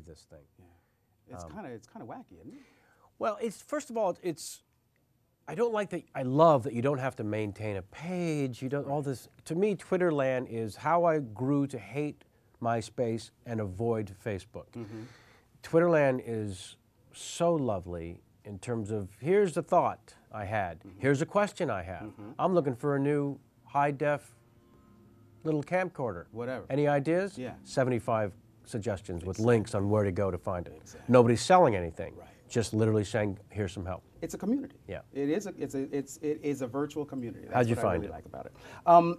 this thing. Yeah. It's kind of wacky, isn't it? Well, it's first of all, it's. I don't like that. I love that you don't have to maintain a page. You don't all this. To me, Twitterland is how I grew to hate MySpace and avoid Facebook. Twitterland is so lovely in terms of here's a thought I had, here's a question I have. I'm looking for a new high-def little camcorder. Whatever. Any ideas? Yeah. 75 suggestions with links on where to go to find it. Nobody's selling anything. Right. Just literally saying, here's some help. It's a community. Yeah. It is a virtual community. That's How'd you what find I really it? like about it.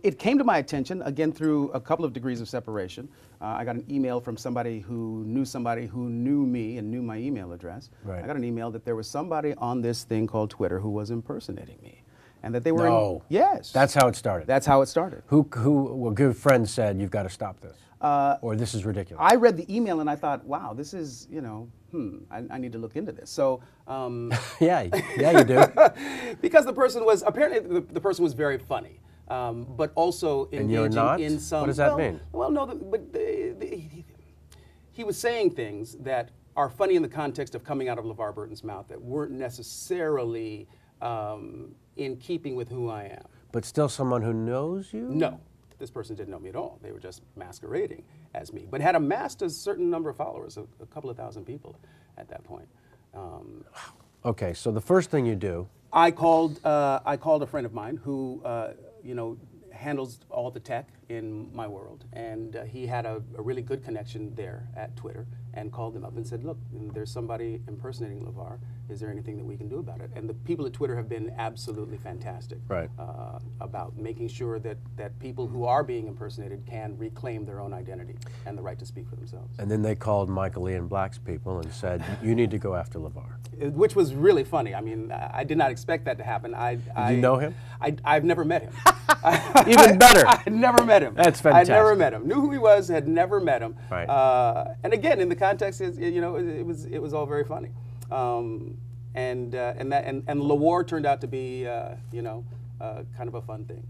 It came to my attention, again, through a couple of degrees of separation. I got an email from somebody who knew me and knew my email address. Right. I got an email that there was somebody on this thing called Twitter who was impersonating me. And that they were No. Yes. That's how it started. That's how it started. Who a good friend said, you've got to stop this. Or this is ridiculous. I read the email and I thought, wow, this is, I need to look into this. So, yeah, you do. because the person was, apparently the person was very funny, but also And you're engaging not? in some. What does that mean? Well, no, he was saying things that are funny in the context of coming out of LeVar Burton's mouth that weren't necessarily in keeping with who I am. But still someone who knows you? No. This person didn't know me at all. They were just masquerading as me, but had amassed a certain number of followers, a couple of thousand people at that point. Okay, so the first thing you do. I called a friend of mine who, handles all the tech in my world, and he had a really good connection there at Twitter, and called them up and said, look, there's somebody impersonating LeVar. Is there anything that we can do about it? And the people at Twitter have been absolutely fantastic about making sure that people who are being impersonated can reclaim their own identity and the right to speak for themselves. And then they called Michael Ian Black's people and said, you need to go after LeVar. Which was really funny. I mean, I did not expect that to happen. Did you know him? I've never met him. Even better. I never met him. That's fantastic. I never met him. Knew who he was, had never met him. Right. And again, in the context, it was all very funny. And LeVar turned out to be, kind of a fun thing.